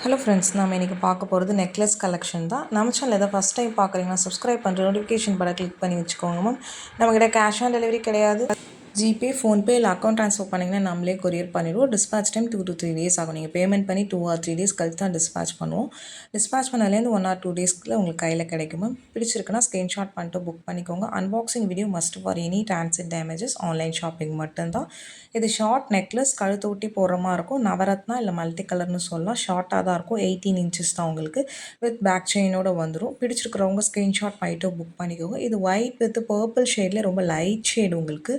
Hello friends, நம்ம இன்றைக்கி பார்க்க போகிறது நெக்லஸ் கலெக்ஷன் தான். நம்ம சேனல் எதாவது ஃபஸ்ட் டைம் பார்க்குறீங்கன்னா சப்ஸ்கிரைப் பண்ணுற நோட்டிஃபிகேஷன் பட்டன் கிளிக் பண்ணி வச்சுக்கோங்க மேம். நம்மக்கிட்ட கேஷ் ஆன் டெலிவரி கிடையாது. ஜிபே, ஃபோன்பே இல்லை அக்கௌண்ட் ட்ரான்ஸ்ஃபர் பண்ணிங்கன்னா நம்மளே கொரியர் பண்ணிவிடுவோம். டிஸ்பேச் டைம் 2 to 3 டேஸ் ஆகும். நீங்கள் பேமெண்ட் பண்ணி 2 or 3 டேஸ் கழித்து தான் டிஸ்பேச் பண்ணுவோம். டிஸ்பேச் பண்ணலேருந்து 1 or 2 டேஸ்க்குள்ளே உங்களுக்கு கையில் கிடைக்கும் மேம். பிடிச்சிருக்குன்னா ஸ்க்ரீன்ஷாட் பண்ணிட்டு புக் பண்ணிக்கோங்க. Unboxing video must for any transit damages. Online shopping மட்டும்தான். இது ஷார்ட் நெக்லஸ், கழுத்து ஒட்டி போடுற மாதிரி இருக்கும். நவரத்னா இல்லை மல்டி கலர்னு சொல்லலாம். ஷார்ட்டாக தான் இருக்கும். 18 இன்ச்சஸ் தான் உங்களுக்கு. வித் பேக் செயினோட வந்துடும். பிடிச்சிருக்கிறவங்க ஸ்க்ரீன்ஷாட் பண்ணிட்டு புக் பண்ணிக்கோங்க. இது ஒயிட் வித் பர்பிள் ஷேட்லேயே ரொம்ப லைட் ஷேட் உங்களுக்கு.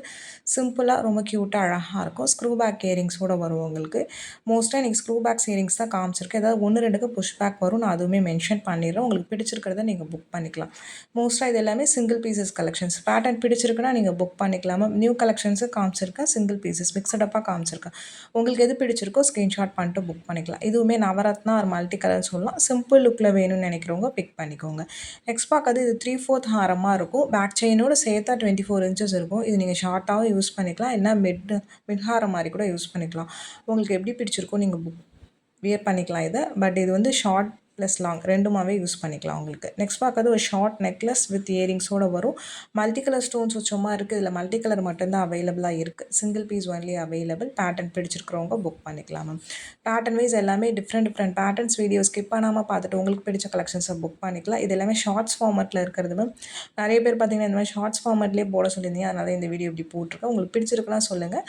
சிம்பிளாக ரொம்ப க்யூட்டாக அழகாக இருக்கும். ஸ்க்ரூ பேக் இயரிங்ஸோடு வரும் உங்களுக்கு. மோஸ்ட்டாக எனக்கு ஸ்க்ரூ பேக்ஸ் இயரிங்ஸ் தான் காமிச்சிருக்கேன். ஏதாவது 1-2க்கு புஷ் பேக் வரும். நான் அதுவுமே மென்ஷன் பண்ணிடுறேன். உங்களுக்கு பிடிச்சிருக்கிறத நீங்கள் புக் பண்ணிக்கலாம். மோஸ்ட்டாக இது எல்லாமே சிங்கிள் பீசஸ் கலெக்ஷன்ஸ். பேட்டர்ன் பிடிச்சிருக்குன்னா நீங்கள் புக் பண்ணிக்கலாம். நியூ கலெக்ஷன்ஸு காமிச்சிருக்கேன். சிங்கிள் பீசஸ் மிக்சடப்பாக காமிச்சிருக்கேன். உங்களுக்கு எது பிடிச்சிருக்கோ ஸ்க்ரீன்ஷாட் பண்ணிட்டு புக் பண்ணிக்கலாம். இதுவுமே நவரத்னா ஒரு மல்டி கலர்னு சொல்லலாம். சிம்பிள் லுக்கில் வேணும்னு நினைக்கிறவங்க பிக் பண்ணிக்கோங்க. நெக்ஸ்ட் பார்க்கறது இது 3/4 ஹாரமாக இருக்கும். பேக் செயினோடு சேர்த்தா 24 இன்ச்சஸ் இருக்கும். இது நீங்கள் ஷார்ட்டாகவும் யூஸ் பண்ணிக்கலாம். இல்லைனா மிட்ஹாரம் மாதிரி கூட யூஸ் பண்ணிக்கலாம். உங்களுக்கு எப்படி பிடிச்சிருக்கோ நீங்கள் வியர் பண்ணிக்கலாம் இதை. பட் இது வந்து ஷார்ட் ப்ளஸ் லாங் ரெண்டுமாவே யூஸ் பண்ணிக்கலாம் உங்களுக்கு. நெக்ஸ்ட் பார்க்கறது ஒரு ஷார்ட் நெக்லஸ் வித் இயரிங்ஸோடு வரும். மல்டி கலர் ஸ்டோன்ஸ் வச்சோமா இருக்குது. இதில் மல்டி கலர் மட்டும்தான் அவைலபிளாக இருக்குது. Single piece only available. Pattern பிடிச்சிருக்கிறவங்க புக் பண்ணிக்கலாம் மேம். பேட்டர்ன் வைஸ் எல்லாமே டிஃப்ரெண்ட் பேட்டர்ன்ஸ். வீடியோ ஸ்கிப் பண்ணாமல் பார்த்துட்டு உங்களுக்கு பிடிச்ச கலெக்ஷன்ஸை புக் பண்ணிக்கலாம். இது எல்லாமே ஷார்ட்ஸ் ஃபார்மேட்டில் இருக்கிறது மேம். நிறைய பேர் பார்த்தீங்கன்னா இந்த மாதிரி ஷார்ட்ஸ் ஃபார்மேட்லேயே போட சொல்லியிருந்தீங்க. அதனால் இந்த வீடியோ இப்படி போட்டிருக்கேன். உங்களுக்கு பிடிச்சிருக்குன்னா சொல்லுங்கள்.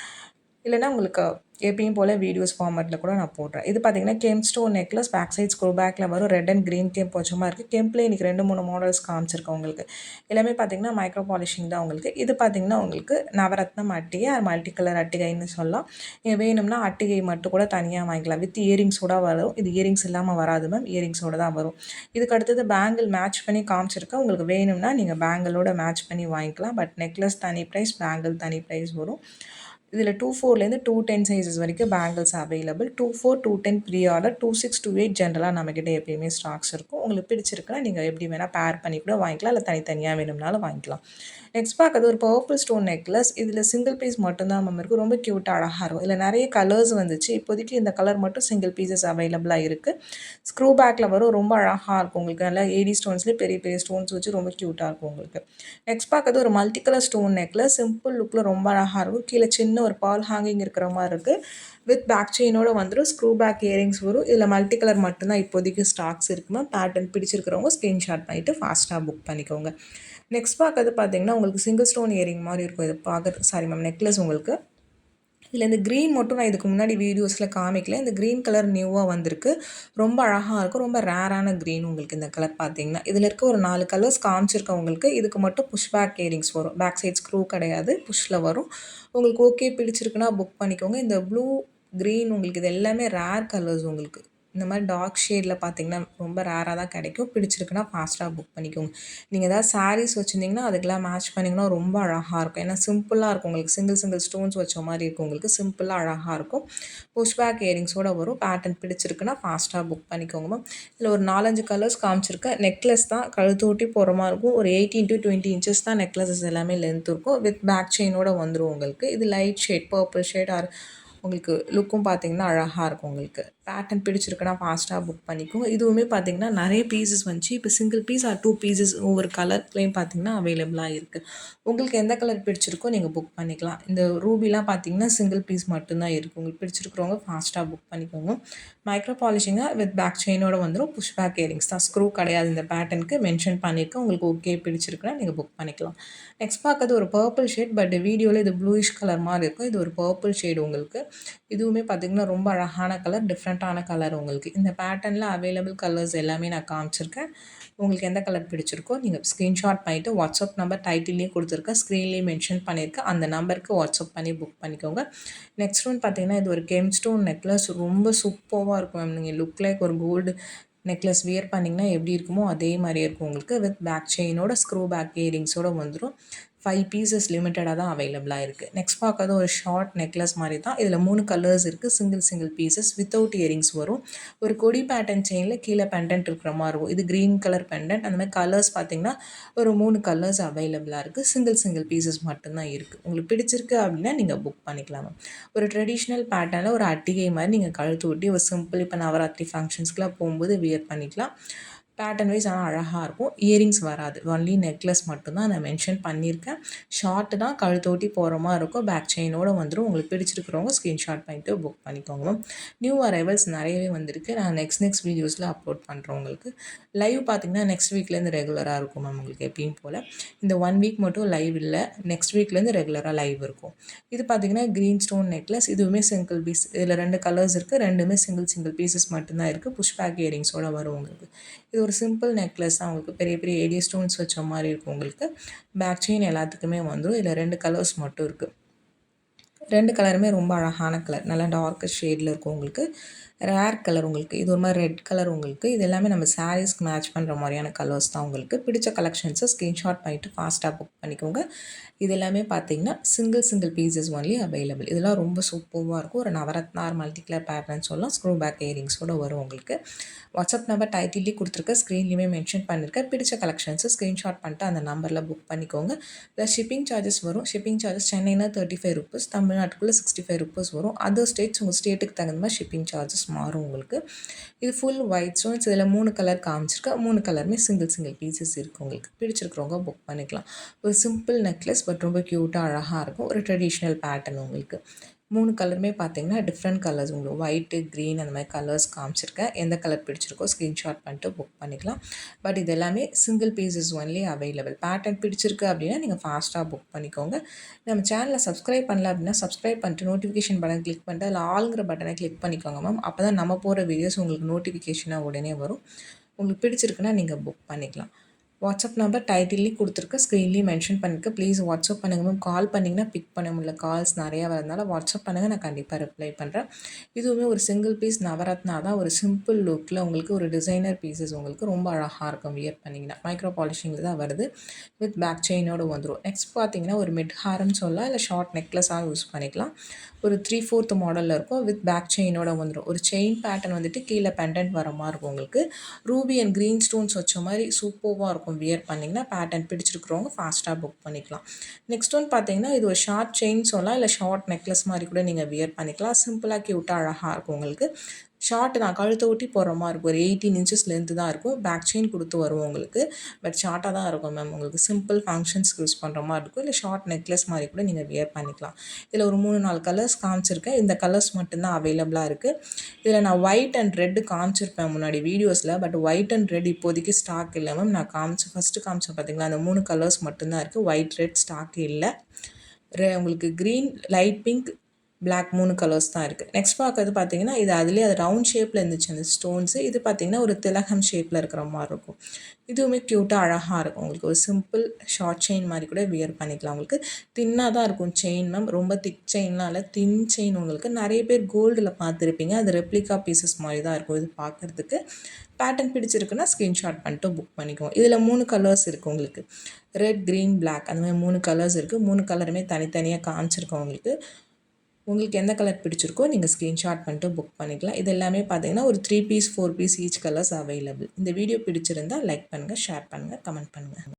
இல்லைனா உங்களுக்கு எப்பயும் போல் வீடியோஸ் ஃபார்மேட்டில் கூட நான் போடுறேன். இது பார்த்தீங்கன்னா gem stone necklace. Back side screw பேக்கில் வரும். ரெட் அண்ட் க்ரீன் கெம்ப் வச்ச மாதிரி இருக்குது. கெம்பில் இன்றைக்கி 2-3 மாடல்ஸ் காமிச்சிருக்கேன் உங்களுக்கு. எல்லாமே பார்த்தீங்கன்னா மைக்ரோ பாலிஷிங் தான் உங்களுக்கு. இது பார்த்தீங்கன்னா உங்களுக்கு நவரத்னம் அட்டிகை மல்டி கலர் அட்டிகைன்னு சொல்லலாம். நீங்கள் வேணும்னா அட்டிகை மட்டும் கூட தனியாக வாங்கிக்கலாம். வித் இயரிங்ஸோட வரும். இது இயரிங்ஸ் இல்லாமல் வராது மேம். இயரிங்ஸோடு தான் வரும். இதுக்கு அடுத்தது பேங்கிள் மேட்ச் பண்ணி காமிச்சிருக்கேன். உங்களுக்கு வேணும்னா நீங்கள் பேங்கிளோட மேட்ச் பண்ணி வாங்கிக்கலாம். பட் நெக்லஸ் தனி ப்ரைஸ், பேங்கிள் தனி ப்ரைஸ் வரும். இதில் 2/4லேருந்து 210 சைஸஸ் வரைக்கும் பேங்கிள்ஸ் அவைலபிள். 2/4, 210 pre order. 2/6, 2/8 ஜென்ரலாக நம்மக்கிட்ட எப்பயுமே ஸ்டாக்ஸ் இருக்கும். உங்களுக்கு பிடிச்சிருக்குன்னா நீங்கள் எப்படி வேணால் பேர் பண்ணி கூட வாங்கிக்கலாம். இல்லை தனித்தனியாக வேணும்னாலும் வாங்கிக்கலாம். நெக்ஸ்ட் பார்க்கறது ஒரு பர்பிள் ஸ்டோன் நெக்லஸ். இதில் சிங்கிள் பீஸ் மட்டும்தான் மேம் இருக்குது. ரொம்ப க்யூட்டாக அழகாக இருக்கும். இதில் நிறைய கலர்ஸ் வந்துச்சு. இப்போதைக்கு இந்த கலர் மட்டும் சிங்கிள் பீசஸ் அவைலபிளாக இருக்குது. ஸ்க்ரூ பேக்கில் வரும். ரொம்ப அழகாக இருக்கும் உங்களுக்கு. நல்லா ஏடி ஸ்டோன்ஸ்லேயே பெரிய பெரிய ஸ்டோன்ஸ் வச்சு ரொம்ப க்யூட்டாக இருக்கும் உங்களுக்கு. நெக்ஸ்ட் பார்க்கறது ஒரு multi colour stone necklace. Simple லுக்கில் ரொம்ப அழகாக இருக்கும். கீழே சின்ன ஒரு பால் ஹேங்கிங் இருக்கிற மாதிரி இருக்குது. வித் பேக் செயினோட வந்துடும். ஸ்க்ரூ பேக் இயரிங்ஸ் வரும். இதில் மல்டி கலர் மட்டும்தான் இப்போதைக்கு ஸ்டாக்ஸ் இருக்குமா. பேட்டர்ன் பிடிச்சிருக்கிறவங்க ஸ்க்ரீன்ஷாட் பண்ணிவிட்டு ஃபாஸ்ட்டாக புக் பண்ணிக்கோங்க. நெக்ஸ்ட் பார்க்கறது பார்த்தீங்கன்னா உங்களுக்கு சிங்கிள் ஸ்டோன் இயரிங் மாதிரி இருக்கும். இது பார்க்குறது சாரி மேம் நெக்லஸ் உங்களுக்கு. இதில் இந்த க்ரீன் மட்டும் நான் இதுக்கு முன்னாடி வீடியோஸில் காமிக்கல. இந்த க்ரீன் கலர் நியூவாக வந்திருக்கு. ரொம்ப அழகாக இருக்கும். ரொம்ப ரேரான க்ரீன் உங்களுக்கு இந்த கலர் பார்த்தீங்கன்னா. இதில் இருக்க ஒரு 4 கலர்ஸ் காமிச்சிருக்கேன் உங்களுக்கு. இதுக்கு மட்டும் புஷ் பேக் இயரிங்ஸ் வரும். பேக் சைட் ஸ்க்ரூ கிடையாது. புஷ்ஷில் வரும். உங்களுக்கு ஓகே பிடிச்சிருக்குன்னா புக் பண்ணிக்கோங்க. இந்த ப்ளூ, க்ரீன் உங்களுக்கு இது எல்லாமே ரேர் கலர்ஸ் உங்களுக்கு. இந்த மாதிரி டார்க் ஷேடில் பார்த்தீங்கன்னா ரொம்ப ரேராக தான் கிடைக்கும். பிடிச்சிருக்குன்னா ஃபாஸ்ட்டாக புக் பண்ணிக்கோங்க. நீங்கள் ஏதாவது சாரீஸ் வச்சுருந்தீங்கன்னா அதுக்கெல்லாம் மேட்ச் பண்ணிங்கன்னா ரொம்ப அழகாக இருக்கும். ஏன்னா சிம்பிளாக இருக்கும் உங்களுக்கு. சிங்கிள் ஸ்டோன்ஸ் வச்ச மாதிரி இருக்கும் உங்களுக்கு. சிம்பிளாக அழகாக இருக்கும். புஷ் பேக் இயரிங்ஸோடு வரும். பேட்டர்ன் பிடிச்சிருக்குன்னா ஃபாஸ்ட்டாக புக் பண்ணிக்கோங்க மேம். இதில் ஒரு 4-5 கலர்ஸ் காமிச்சிருக்கேன். நெக்லஸ் தான் கழுத்து ஒட்டி போகிற மாதிரி இருக்கும். ஒரு 18 to 20 இன்ச்சஸ் தான் நெக்லஸஸ் எல்லாமே லென்த் இருக்கும். வித் பேக் செயினோட வந்துடும் உங்களுக்கு. இது லைட் ஷேட் பர்பிள் ஷேட் உங்களுக்கு லுக்கும் பார்த்தீங்கன்னா அழகாக இருக்கும் உங்களுக்கு. பேட்டர்ன் பிடிச்சிருக்குன்னா ஃபாஸ்ட்டாக புக் பண்ணிக்கோங்க. இதுவுமே பார்த்தீங்கன்னா நிறைய பீசஸ் வந்துச்சு. இப்போ சிங்கிள் பீஸ் ஆர் 2 பீசஸ் ஒவ்வொரு கலர்லேயும் பார்த்தீங்கன்னா அவைலபிளாக இருக்குது. உங்களுக்கு எந்த கலர் பிடிச்சிருக்கோ நீங்கள் புக் பண்ணிக்கலாம். இந்த ரூபிலாம் பார்த்தீங்கன்னா சிங்கிள் பீஸ் மட்டும்தான் இருக்குது. உங்களுக்கு பிடிச்சிருக்கிறவங்க ஃபாஸ்ட்டாக புக் பண்ணிக்கோங்க. மைக்ரோ பாலிஷிங்காக வித் பேக் செயினோட வந்துடும். புஷ் பேக் இயரிங்ஸ் தான். ஸ்க்ரூ கிடையாது. இந்த பேட்டர்னுக்கு மென்ஷன் பண்ணியிருக்கேன். உங்களுக்கு ஓகே பிடிச்சிருக்குன்னா நீங்கள் புக் பண்ணிக்கலாம். நெக்ஸ்ட் பார்க்கறது ஒரு பர்பிள் ஷேட். பட் வீடியோவில் இது ப்ளூயிஷ் கலர் மாதிரி இருக்கும். இது ஒரு பர்பிள் ஷேடு உங்களுக்கு. இதுவுமே பார்த்திங்கன்னா ரொம்ப அழகான கலர், டிஃப்ரெண்ட்டான கலர் உங்களுக்கு. இந்த பேட்டர்னில் அவைலபிள் கலர்ஸ் எல்லாமே நான் காமிச்சிருக்கேன். உங்களுக்கு எந்த கலர் பிடிச்சிருக்கோ நீங்கள் ஸ்க்ரீன்ஷாட் பண்ணிவிட்டு வாட்ஸ்அப் நம்பர் டைட்டில்லேயே கொடுத்துருக்கேன், ஸ்க்ரீன்லேயே மென்ஷன் பண்ணியிருக்கேன். அந்த நம்பருக்கு வாட்ஸ்அப் பண்ணி புக் பண்ணிக்கோங்க. நெக்ஸ்ட் ஒன் பார்த்திங்கன்னா இது ஒரு கெம் ஸ்டோன் நெக்லஸ். ரொம்ப சூப்பராக இருக்கும் மேம். நீங்கள் லுக் லைக் ஒரு கோல்டு நெக்லஸ் வியர் பண்ணிங்கன்னா எப்படி இருக்குமோ அதே மாதிரியே இருக்கும் உங்களுக்கு. வித் பேக் செயினோட ஸ்க்ரூ பேக் இயரிங்ஸோடு வந்துடும். 5 பீசஸ் லிமிட்டடாக தான் அவைலபிளாக இருக்குது. நெக்ஸ்ட் பார்க்கறது ஒரு ஷார்ட் நெக்லஸ் மாதிரி தான். இதில் 3 கலர்ஸ் இருக்குது. சிங்கிள் பீசஸ் வித்தவுட் இயரிங்ஸ் வரும். ஒரு கொடி பேட்டர்ன் செயினில் கீழே பெண்டன்ட் இருக்கிற மாதிரி இருக்கும். இது க்ரீன் கலர் பெண்டன்ட். அந்த மாதிரி கலர்ஸ் பார்த்திங்கன்னா ஒரு 3 கலர்ஸ் அவைலபிளாக இருக்குது. சிங்கிள் பீசஸ் மட்டும்தான் இருக்குது. உங்களுக்கு பிடிச்சிருக்கு அப்படின்னா நீங்கள் புக் பண்ணிக்கலாம். ஒரு ட்ரெடிஷ்னல் பேட்டர்னில் ஒரு அட்டிகை மாதிரி நீங்கள் கழுத்து ஒட்டி ஒரு சிம்பிள் இப்போ நவராத்திரி ஃபங்க்ஷன்ஸ்க்குலாம் போகும்போது வியர் பண்ணிக்கலாம். பேட்டர்ன் வைஸ் ஆனால் அழகாக இருக்கும். இயரிங்ஸ் வராது. ஒன்லி நெக்லஸ் மட்டும்தான் நான் மென்ஷன் பண்ணியிருக்கேன். ஷார்ட்டு தான் கழுத்தோட்டி போகிற மாதிரி இருக்கும். பேக் செயினோடு வந்துடும். உங்களுக்கு பிடிச்சிருக்கிறவங்க ஸ்க்ரீன்ஷாட் பண்ணிட்டு புக் பண்ணிக்கோங்க. நியூ அரைவல்ஸ் நிறையவே வந்திருக்கு. நான் நெக்ஸ்ட் வீடியோஸில் அப்லோட் பண்ணுறேன். உங்களுக்கு லைவ் பார்த்திங்கன்னா நெக்ஸ்ட் வீக்லேருந்து ரெகுலராக இருக்கும் மேம். உங்களுக்கு எப்பயும் போல் இந்த 1 வீக் மட்டும் லைவ் இல்லை. நெக்ஸ்ட் வீக்லேருந்து ரெகுலராக லைவ் இருக்கும். இது பார்த்திங்கன்னா க்ரீன் ஸ்டோன் நெக்லஸ். இதுவுமே சிங்கிள் பீஸ். இதில் 2 கலர்ஸ் இருக்குது. ரெண்டுமே சிங்கிள் பீசஸ் மட்டும்தான் இருக்குது. புஷ் பேக் இயரிங்ஸோடு வரும் உங்களுக்கு. இது ஒரு சிம்பிள் நெக்லஸ் தான். உங்களுக்கு பெரிய ஏடி ஸ்டோன்ஸ் வச்ச மாதிரி இருக்கும். உங்களுக்கு பேக் செயின் எல்லாத்துக்குமே வந்துடும். இதில் 2 கலர்ஸ் மட்டும் இருக்குது. 2 கலருமே ரொம்ப அழகான கலர். நல்லா டார்க் ஷேடில் இருக்கும். உங்களுக்கு ரேர் கலர். உங்களுக்கு இது ஒரு மாதிரி ரெட் கலர். உங்களுக்கு இது எல்லாமே நம்ம சாரீஸ்க்கு மேட்ச் பண்ணுற மாதிரியான கலர்ஸ் தான். உங்களுக்கு பிடிச்ச கலெக்ஷன்ஸை ஸ்க்ரீன்ஷாட் பண்ணிவிட்டு ஃபாஸ்ட்டாக புக் பண்ணிக்கோங்க. இது எல்லாமே பார்த்தீங்கன்னா சிங்கிள் பீசஸ் ஒன்லி அவைலபிள். இதெல்லாம் ரொம்ப சூப்பராக இருக்கும். ஒரு நவரத்னார் மல்டி கலர் பேட்டர்ன் சொல்லலாம். ஸ்க்ரூ பேக் இயரிங்ஸோடு வரும். உங்களுக்கு வாட்ஸ்அப் நம்பர் டைட்டிலே கொடுத்துருக்க, ஸ்க்ரீன்லேயுமே மென்ஷன் பண்ணியிருக்கேன். பிடிச்ச கலெக்ஷன்ஸை ஸ்க்ரீன்ஷாட் பண்ணிட்டு அந்த நம்பரில் புக் பண்ணிக்கோங்க. ப்ளஸ் ஷிப்பிங் சார்ஜஸ் வரும். ஷிப்பிங் சார்ஜஸ் சென்னைனா 35 ருபீஸ், தமிழ்நாட்டுக்குள்ளே 65 ருபீஸ் வரும். அதர் ஸ்டேட்ஸ் உங்கள் ஸ்டேட்டுக்கு தகுந்த மாதிரி ஷிப்பிங் சார்ஜஸ் மாறும். உங்களுக்கு இது ஃபுல் ஒயிட் ஸ்டோன்ஸ். இதில் 3 கலர் காமிச்சிருக்கேன். 3 கலருமே சிங்கிள் பீசஸ் இருக்குது. உங்களுக்கு பிடிச்சிருக்கிறவங்க புக் பண்ணிக்கலாம். ஒரு சிம்பிள் நெக்லஸ் பட் ரொம்ப க்யூட்டாக அழகாக இருக்கும். ஒரு ட்ரெடிஷ்னல் பேட்டர்ன். உங்களுக்கு 3 கலருமே பார்த்தீங்கன்னா டிஃப்ரெண்ட் கலர்ஸ். உங்களுக்கு ஒயிட்டு, க்ரீன் அந்த மாதிரி கலர்ஸ் காமிச்சிருக்கேன். எந்த கலர் பிடிச்சிருக்கோ ஸ்க்ரீன்ஷாட் பண்ணிட்டு புக் பண்ணிக்கலாம். பட் இது எல்லாமே single pieces only available. Pattern பிடிச்சிருக்கு அப்படின்னா நீங்கள் ஃபாஸ்ட்டாக புக் பண்ணிக்கோங்க. நம்ம சேனலை சப்ஸ்கிரைப் பண்ணல அப்படின்னா சப்ஸ்கிரைப் பண்ணிட்டு நோட்டிஃபிகேஷன் பட்டன் கிளிக் பண்ணிட்டு அதில் ஆளுங்கிற பட்டனை கிளிக் பண்ணிக்கோங்க மேம். அப்போ தான் நம்ம போகிற வீடியோஸ் உங்களுக்கு நோட்டிஃபிகேஷனாக உடனே வரும். உங்களுக்கு பிடிச்சிருக்குன்னா நீங்கள் புக் பண்ணிக்கலாம். வாட்ஸ்அப் நம்பர் டைட்டில்லையும் கொடுத்துருக்க, ஸ்க்ரீன்லேயும் மென்ஷன் பண்ணியிருக்க. ப்ளீஸ் வாட்ஸ்அப் பண்ணுங்கள் மேம். கால் பண்ணிங்கன்னா பிக் பண்ண முடியல. கால்ஸ் நிறையா வரதுனால வாட்ஸ்அப் பண்ணுங்கள். நான் கண்டிப்பாக ரிப்ளை பண்ணுறேன். இதுவுமே ஒரு சிங்கிள் பீஸ் நவரத்னா தான். ஒரு சிம்பிள் லுக்கில் உங்களுக்கு ஒரு டிசைனர் பீசஸ் உங்களுக்கு ரொம்ப அழகாக இருக்கும். வியர் பண்ணிங்கன்னா மைக்ரோ பாலிஷிங்கில் தான் வருது. வித் பேக் செயினோடு வந்துடும். நெக்ஸ்ட் பார்த்தீங்கன்னா ஒரு மிட் ஹாரம்னு சொல்லலாம், இல்லை ஷார்ட் நெக்லஸாக யூஸ் பண்ணிக்கலாம். ஒரு 3/4 மாடலில் இருக்கும். வித் பேக் செயினோட வந்துடும். ஒரு செயின் பேட்டர்ன் வந்துட்டு கீழே பெண்டன்ட் வர மாதிரி இருக்கும். உங்களுக்கு ரூபி அண்ட் க்ரீன் ஸ்டோன்ஸ் வச்ச மாதிரி சூப்பராக இருக்கும். வியர் பண்ணிங்கன்னா பேட்டர்ன் பிடிச்சிருக்கிறவங்க ஃபாஸ்ட்டாக புக் பண்ணிக்கலாம். நெக்ஸ்ட் ஒன் பார்த்தீங்கன்னா இது ஒரு ஷார்ட் செயின் சொல்லலாம், இல்லை ஷார்ட் நெக்லஸ் மாதிரி கூட நீங்கள் வியர் பண்ணிக்கலாம். சிம்பிளாக க்யூட்டாக அழகாக இருக்கும். உங்களுக்கு ஷார்ட்டு தான், கழுத்தை ஒட்டி போடுற மாதிரி இருக்கும். ஒரு 18 இன்ச்சஸ் லென்த்து தான் இருக்கும். பேக் செயின் கொடுத்து வரும் உங்களுக்கு. பட் ஷார்ட்டாக தான் இருக்கும் மேம். உங்களுக்கு சிம்பிள் ஃபங்க்ஷன்ஸ்க்கு யூஸ் பண்ணுற மாதிரி இருக்கும். இல்லை ஷார்ட் நெக்லஸ் மாதிரி கூட நீங்கள் வியர் பண்ணிக்கலாம். இதில் ஒரு 3-4 கலர்ஸ் காமிச்சிருக்கேன். இந்த கலர்ஸ் மட்டும்தான் அவைலபிளாக இருக்குது. இதில் நான் ஒயிட் அண்ட் ரெட்டு காமிச்சிருப்பேன் முன்னாடி வீடியோஸில். பட் ஒயிட் அண்ட் ரெட் இப்போதைக்கு ஸ்டாக் இல்லை மேம். நான் ஃபஸ்ட்டு காமிச்சேன் பார்த்தீங்களா, அந்த 3 கலர்ஸ் மட்டும்தான் இருக்குது. ஒயிட், ரெட் ஸ்டாக் இல்லை. உங்களுக்கு green, light pink, black 3 colours தான் இருக்குது. நெக்ஸ்ட் பார்க்கறது பார்த்தீங்கன்னா இது அதுலேயே அது ரவுண்ட் ஷேப்பில் இருந்துச்சு அந்த ஸ்டோன்ஸு. இது பார்த்தீங்கன்னா ஒரு திலகம் ஷேப்பில் இருக்கிற மாதிரி இருக்கும். இதுவுமே க்யூட்டாக அழகாக இருக்கும். உங்களுக்கு ஒரு சிம்பிள் ஷார்ட் செயின் மாதிரி கூட வியர் பண்ணிக்கலாம். உங்களுக்கு தின்னாக தான் இருக்கும் செயின் மேம். ரொம்ப திக் செயின்லாம் இல்லை, தின் செயின். உங்களுக்கு நிறைய பேர் கோல்டில் பார்த்துருப்பீங்க. அது ரெப்ளிகா பீசஸ் மாதிரி தான் இருக்கும். இது பார்க்குறதுக்கு பேட்டர்ன் பிடிச்சிருக்குன்னா ஸ்க்ரீன்ஷாட் பண்ணிட்டு புக் பண்ணிக்குவோம். இதில் 3 கலர்ஸ் இருக்குது. உங்களுக்கு ரெட், க்ரீன், பிளாக் அந்த மாதிரி 3 கலர்ஸ் இருக்குது. 3 கலருமே தனித்தனியாக காமிச்சிருக்கோம். உங்களுக்கு எந்த கலர் பிடிச்சிருக்கோ நீங்கள் ஸ்க்ரீன்ஷாட் பண்ணிட்டு புக் பண்ணிக்கலாம். இது எல்லாமே பார்த்தீங்கன்னா ஒரு 3 piece 4 piece each colours available. இந்த வீடியோ பிடிச்சிருந்தால் லைக் பண்ணுங்கள், ஷேர் பண்ணுங்கள், கமெண்ட் பண்ணுங்கள்.